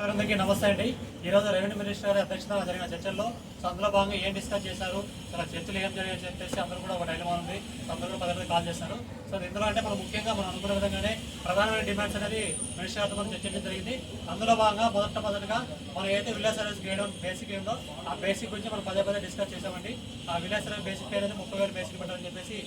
అందరికీ నమస్తే అండి. ఈరోజు రెవెన్యూ మినిస్టర్ గారి అధ్యక్షతన జరిగిన చర్చల్లో అందులో భాగంగా ఏం డిస్కస్ చేశారు, అసలు చర్చలు ఏం జరిగాయని చెప్పేసి అందరూ కూడా ఒక డైలమా ఉంది. అందరూ కూడా పదే కాల్ చేశారు. సో ఇందులో అంటే మనం ముఖ్యంగా మనం అనుకున్న విధంగానే ప్రధానమైన డిమాండ్స్ అనేది మినిస్టర్ గారితో మనం చర్చించడం జరిగింది. అందులో భాగంగా మొదటగా మనం ఏదైతే విలేజ్ సర్వీస్ గ్రేడ్ బేసిక్ ఏందో ఆ బేసిక్ గురించి మనం పదే డిస్కస్ చేసామండి. ఆ విలేజ్ సర్వీస్ బేసిక్ అనేది 30,000 బేసిక్ పెట్టాలని చెప్పేసి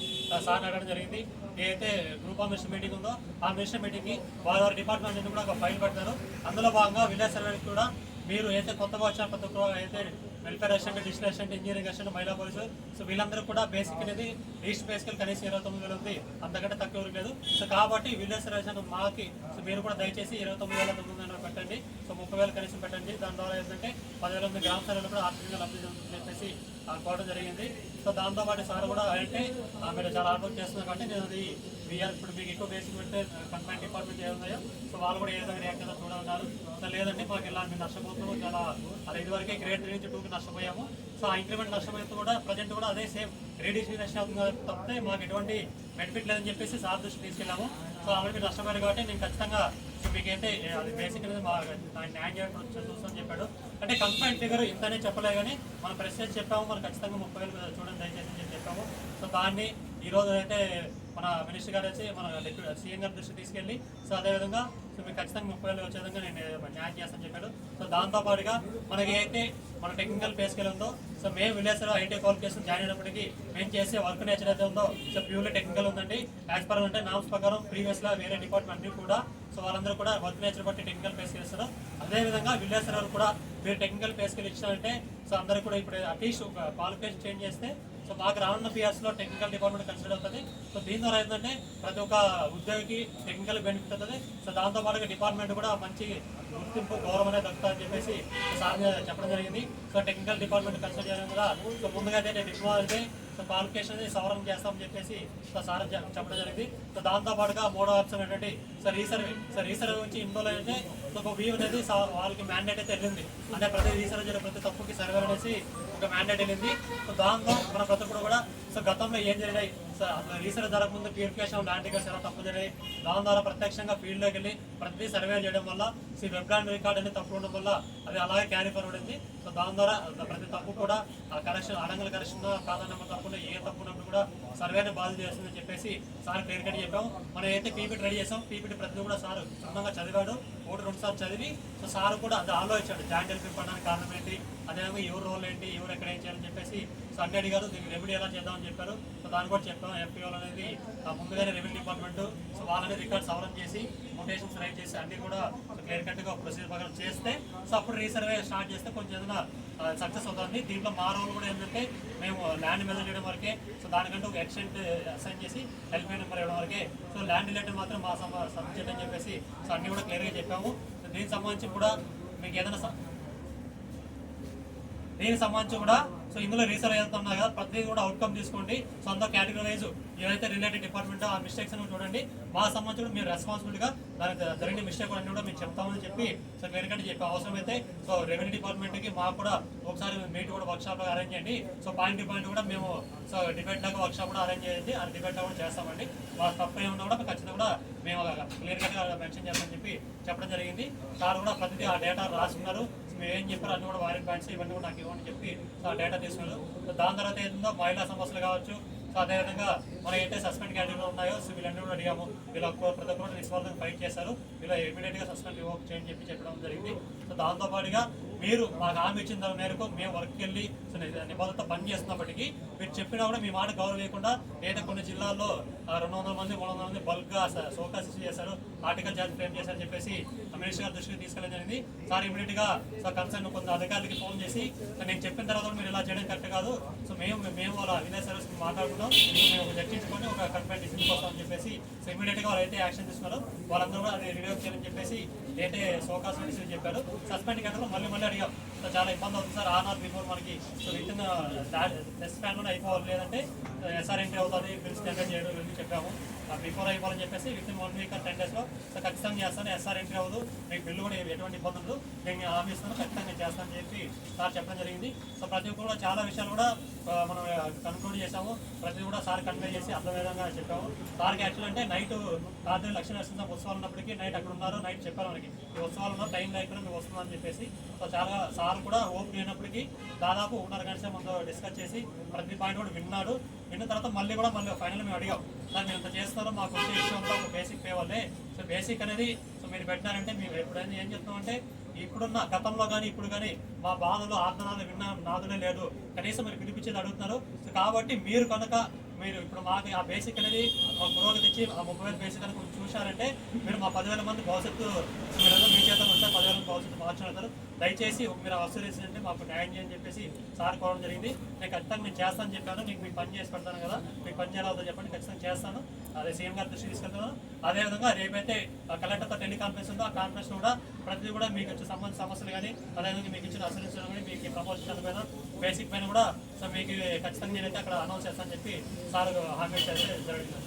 సార్ అడగడం జరిగింది. ఏదైతే గ్రూప్ ఆఫ్ మినిస్టర్ మీటింగ్ ఉందో ఆ మినిస్టర్ మీటింగ్కి వారి డిపార్ట్మెంట్ నుంచి కూడా ఒక ఫైల్ పెడతారు. అందులో భాగంగా విలేజ్ సర్వీస్ కూడా మీరు అయితే కొత్తగా వచ్చిన ప్రతి ఒక్క అయితే welfare assistant, digital assistant, engineering assistant, మహిళా పోలీసు, సో వీళ్ళందరూ కూడా బేసిక్ అనేది రీస్ట్ బేసికల్ కనీసం 29,000 ఉంది, అంతకంటే తక్కువ లేదు. సో కాబట్టి విలేజ్ సర్వీస్ మాకి సో మీరు కూడా దయచేసి 29,900 పెట్టండి. సో 30,000 కనీసం పెట్టండి. దాని ద్వారా ఏంటంటే 10,000 గ్రామ సర్వేలు కూడా ఆర్థికంగా లబ్ధి జరుగుతుందని చెప్పేసి అనుకోవడం జరిగింది. సో దాంతోపాటు సార్ కూడా అంటే మీరు చాలా హార్డ్ వర్క్ చేస్తున్నారు కాబట్టి నేను అది ఇప్పుడు మీకు ఎక్కువ బేసిక్ పెడితే కంప్లైంట్ డిపార్ట్మెంట్ ఏమున్నాయో సో వాళ్ళు కూడా ఏ విధంగా రియాక్ట్ అవుతుందో చూడాలన్నారు. సో లేదండి మాకు ఇలా మేము నష్టపోతున్నాము, చాలా అది ఇదివరకే గ్రేడ్ 3 నుంచి 2కి నష్టపోయాము. సో ఆ ఇంక్రిమెంట్ నష్టపోయితే కూడా ప్రజెంట్ కూడా అదే సేమ్ రీడిస్ట్రిబ్యూషన్ అవుతుంది తప్పితే మాకు ఎటువంటి బెనిఫిట్ లేదని చెప్పేసి సార్ దృష్టి తీసుకెళ్ళాము. సో ఆల్రెడీ మీరు నష్టపోయారు కాబట్టి నేను ఖచ్చితంగా మీకైతే అది బేసిక్ అనేది మా న్యాయం చేయడం చూస్తామని చెప్పాడు. అంటే కంప్లైంట్ ఫిగర్ ఇంతనే చెప్పలే కానీ మనం ప్రెసిడెంట్ చెప్పాము, మనం ఖచ్చితంగా 30,000 చూడండి దయచేసి అని చెప్పాము. సో దాన్ని ఈరోజు అయితే మన మినిస్టర్ గారు వచ్చి మన సీఎం గారి దృష్టి తీసుకెళ్ళి సో అదేవిధంగా సో మీకు ఖచ్చితంగా 30,000 వచ్చే విధంగా నేను న్యాయం చేస్తానని చెప్పాడు. సో దాంతోపాటుగా మనకి అయితే మన టెక్నికల్ పే స్కేల్ ఉందో సో మేము విలేజ్లో ఐటీ క్వాలిఫికేషన్ జాయిన్ అయినప్పటికీ మేము చేసే వర్క్ నేచర్ అయితే ఉందో సో ప్యూర్లీ టెక్నికల్ ఉందండి. యాజ్ పర్ అంటే నామ్స్ ప్రకారం ప్రీవియస్గా వేరే డిపార్ట్మెంట్ కూడా సో వాళ్ళందరూ కూడా వర్క్ నేచర్ బట్టి టెక్నికల్ పే స్కేల్ ఇస్తారు. అదేవిధంగా విలేజ్ కూడా మీరు టెక్నికల్ పే స్కేల్ ఇచ్చారంటే సో అందరూ కూడా ఇప్పుడు అట్లీస్ట్ ఒక క్వాలిఫికేషన్ చేంజ్ చేస్తే సో మాకు రానున్న పియర్స్లో టెక్నికల్ డిపార్ట్మెంట్ కన్సిడర్ అవుతుంది. సో దీని ద్వారా ఏంటంటే ప్రతి ఒక్క ఉద్యోగికి టెక్నికల్ బెనిఫిట్ అవుతుంది. సో దాంతోపాటుగా డిపార్ట్మెంట్ కూడా మంచి గుర్తింపు గౌరవం అనేది దక్కుతుందని చెప్పేసి సార్ చెప్పడం జరిగింది. సో టెక్నికల్ డిపార్ట్మెంట్ కన్సిడర్ చేయడం కూడా సో ముందుగా అయితే డిప్లొమా అయితే సో క్వాలిఫికేషన్ సవరణ చేస్తామని చెప్పేసి సో సార్ చెప్పడం జరిగింది. సో దాంతోపాటుగా మూడో ఆప్షన్ ఏంటంటే సో రీసర్వే నుంచి ఇందులో అయితే సో ఒక వ్యూ అనేది వాళ్ళకి మ్యాండేట్ అయితే వెళ్ళింది. అంటే ప్రతి రీసర్వే జరిగే ప్రతి తప్పుకి సర్వే అనేసి ఒక మ్యాండేట్ వెళ్ళింది. సో దాంతో మన ప్రతి ఒక్కరు కూడా సో గతంలో ఏం జరిగాయి సో రీసర్వే జరగకముందు ప్యూరిఫికేషన్ ల్యాండ్ రికార్డ్స్ ఎలా తప్పు జరిగాయి, దాని ద్వారా ప్రత్యక్షంగా ఫీల్డ్లోకి వెళ్ళి ప్రతి సర్వే చేయడం వల్ల సో వెబ్ ల్యాండ్ రికార్డ్ అనేది తప్పు ఉండడం వల్ల అది అలాగే క్యారీ ఫార్వర్డ్ అయింది. సో దాని ద్వారా ప్రతి తప్పు కూడా కరెక్షన్ అడంగల కరెక్షన్ ఖాతా నెంబర్ తప్పున ఏ తప్పు ఉన్నప్పుడు కూడా సర్వేని బాధ్యత చేస్తుందని చెప్పేసి సార్ క్లియర్ కట్ చెప్పాము. మనం అయితే పీపీటీ రెడీ చేసాం. పీపీటీ ప్రతి కూడా సార్ క్షుణ్ణంగా చదివాడు, 1-2 సార్లు చదివి సో సార్ కూడా అది ఆలోచించాడు జాయింట్ హెల్ప్ ఇవ్వడానికి కారణం ఏంటి, అదేవిధంగా ఎవరు రోల్ ఏంటి, ఎవరు ఎక్కడ ఏం చేయాలని చెప్పేసి సో అన్ని అడిగారు. దీనికి రెమెడీ ఎలా చేద్దామని చెప్పారు. సో దాన్ని కూడా చెప్పాం. ఎఫ్పీఓలు అనేది ముందుగానే రెవెన్యూ డిపార్ట్మెంట్ సో వాళ్ళని రికార్డ్ సవరణ చేసి నోటేషన్స్ రైట్ చేసి అన్ని కూడా క్లియర్ కట్గా ప్రొసీజర్ ప్రకారం చేస్తే సో అప్పుడు రీసర్వే స్టార్ట్ చేస్తే కొంచెం ఏదైనా సక్సెస్ అవుతుంది. దీంట్లో మా రోల్ కూడా ఏంటంటే మేము ల్యాండ్ మెజర్ చేయడం వరకే. సో దానికంటే ఒక ఎక్స్టెంట్ అసైన్ చేసి హెల్ప్ నెంబర్ ఇవ్వడం వరకే. సో ల్యాండ్ రిలేటెడ్ మాత్రం మా సబ్జెక్ట్ అని చెప్పేసి సో అన్ని కూడా క్లియర్గా చెప్పాము. సో దీనికి సంబంధించి కూడా మీకు ఏదైనా కూడా సో ఇందులో రీసర్వే వెళ్తున్నా కదా ప్రతిదీ కూడా అవుట్కమ్ తీసుకోండి. సో అందులో కేటగిరీ వైజ్ ఏదైతే రిలేటెడ్ డిపార్ట్మెంట్ ఆ మిస్టేక్స్ అని చూడండి. మా సంబంధించి కూడా మీరు రెస్పాన్సిబిలిటీగా దానికి జరిగిన మిస్టేక్ అన్ని కూడా మేము చెప్తామని చెప్పి సో క్లియర్ కట్ చెప్పే అవసరం అయితే సో రెవెన్యూ డిపార్ట్మెంట్కి మాకు కూడా ఒకసారి మీట్ కూడా వర్క్షాప్లో అరేంజ్ చేయండి. సో పాయింట్ కూడా మేము సో డిబేట్ లాగా వర్క్షాప్ కూడా అరేంజ్ చేయండి. అది డిబేట్లో కూడా చేస్తామండి. మాకు తప్ప ఏమన్నా కూడా ఖచ్చితంగా కూడా మేము క్లియర్ కట్గా మెన్షన్ చేస్తామని చెప్పి చెప్పడం జరిగింది. సార్ కూడా ప్రతిదీ ఆ డేటా రాసుకున్నారు. మేము ఏం చెప్పారు అన్ని కూడా వారి పాయింట్స్ ఇవన్నీ కూడా నాకు ఇవ్వని చెప్పి ఆ డేటా తీసుకున్నారు. సో దాని తర్వాత ఏంటో మహిళా సమస్యలు కావచ్చు. సో అదేవిధంగా మన అయితే సస్పెండ్ కేటగిరీలో ఉన్నాయో సో వీళ్ళన్నీ కూడా అడిగాము. వీళ్ళు ప్రతి ఒక్కరు నిస్వార్థంగా ఫైట్ చేశారు. వీళ్ళు ఇమీడియట్గా సస్పెండ్ రివోక్ చేయని చెప్పి చెప్పడం జరిగింది. సో దాంతోపాటుగా మీరు మాకు హామీ ఇచ్చిన దాని మేరకు మేము వర్క్కి వెళ్ళి సో నిబంధనతో పని చేస్తున్నప్పటికీ మీరు చెప్పినా కూడా మీ మాట గౌరవం లేకుండా లేదా కొన్ని జిల్లాల్లో 200 మంది 300 మంది బల్క్గా సోకాస్ ఇష్యూ చేశారు, ఆర్టికల్ ఛార్జ్ ఫ్రేమ్ చేశారని చెప్పేసి మినిస్టర్ గారి దృష్టికి తీసుకెళ్ళడం జరిగింది. సార్ ఇమీడియట్గా సో కన్సర్న్ కొంత అధికారులకి ఫోన్ చేసి సో నేను చెప్పిన తర్వాత మీరు ఇలా చేయడం కరెక్ట్ కాదు. సో మేము వాళ్ళ విలేజ్ సర్వీస్ మాట్లాడుకుంటాం, మేము చర్చించుకొని ఒక కంప్లైంట్ తీసుకొస్తామని చెప్పేసి సో ఇమీడియట్గా వాళ్ళు అయితే యాక్షన్ తీసుకున్నారు. వాళ్ళందరూ కూడా అది రివ్యూ చేయాలని చెప్పేసి అయితే సోకాస్ రిసీవ్ చెప్పారు. సస్పెండ్ కేటలో మళ్ళీ అడిగాం. సో చాలా ఇబ్బంది అవుతుంది సార్ ఆన్ ఆర్ బిఫోర్ మనకి సో విత్ ఇన్ టెస్ట్ ప్లాన్లోనే అయిపోవాలి, లేదంటే ఎస్ఆర్ ఎంట్రీ అవుతుంది, బిల్స్ జనరేట్ చేయడం ఇవన్నీ చెప్పాము. బిఫోర్ అయిపోవాలని చెప్పేసి విత్ 1 వీక్ 10 డేస్లో సో ఖచ్చితంగా చేస్తాను. ఎస్ఆర్ ఎంట్రీ అవ్వదు, మీకు బిల్లు కూడా ఎటువంటి ఇబ్బంది ఉండదు, నేను హామీ ఇస్తాను, ఖచ్చితంగా చేస్తానని చెప్పి సార్ చెప్పడం జరిగింది. సో ప్రతి ఒక్కరు కూడా చాలా విషయాలు కూడా మనం కన్క్లూడ్ చేసాము, ప్రతి కూడా సార్ కన్వే చేసి అర్థం విధంగా చెప్పాము. సార్కి యాక్చువల్ అంటే నైట్ రాత్రి లక్ష్మీ నరసింహ ఉత్సవాలు ఉన్నప్పటికీ నైట్ అక్కడ ఉన్నారు, నైట్ చెప్పారు మనకి ఈ ఉత్సవాలు ఉన్న టైం లేకుండా మేము వస్తుందని చెప్పేసి. సో చాలా సార్ కూడా ఓపెన్ అయినప్పటికీ దాదాపు 1.5 గంట ముందు డిస్కస్ చేసి ప్రతి పాయింట్ కూడా విన్నాడు. విన్న తర్వాత మళ్ళీ ఫైనల్ మేము అడిగాం, సార్ మీరు ఇంత చేస్తారో మాకు వచ్చే విషయంలో ఒక బేసిక్ పే వల్లే. సో బేసిక్ అనేది సో మీరు పెట్టినారంటే మేము ఎప్పుడైనా ఏం చెప్తామంటే ఇప్పుడున్న గతంలో కానీ ఇప్పుడు కానీ మా బాధలు ఆర్దనాలు విన్న నాదులే లేదు, కనీసం మీరు పిలిపించేది అడుగుతున్నారు. సో కాబట్టి మీరు కనుక మీరు ఇప్పుడు మాకు ఆ బేసిక్ అనేది మా పురోగతి ఇచ్చి ఆ 30,000 బేసిక్ కనుక చూశారంటే మీరు మా 10,000 మంది భవిష్యత్తు మీ చేత వస్తే 10,000 మంది భవిష్యత్తు మార్చగలుగుతారు. దయచేసి మీరు వసూలేసిందంటే మాకు న్యాయం చేయని చెప్పేసి సార్ కోవడం జరిగింది. నేను ఖచ్చితంగా నేను చేస్తానని చెప్పాను, మీకు పని చేసి పెడతాను కదా, మీకు పని చేయాలో చెప్పండి, ఖచ్చితంగా చేస్తాను. అదే సీఎం గారి దృష్టి తీసుకెళ్తాను. అదేవిధంగా రేపైతే కలెక్టర్తో టెలికాన్ఫరెన్స్ ఉందో ఆ కాన్ఫరెన్స్ కూడా ప్రతిదీ కూడా మీకు వచ్చే సంబంధించిన సమస్యలు కానీ అదేవిధంగా మీకు ఇచ్చిన అసలు కానీ మీకు ప్రమోషన్ పైన బేసిక్ పైన కూడా సో మీకు ఖచ్చితంగా నేనైతే అక్కడ అనౌన్స్ చేస్తానని చెప్పి సార్ హామీ చేస్తే జరిగింది.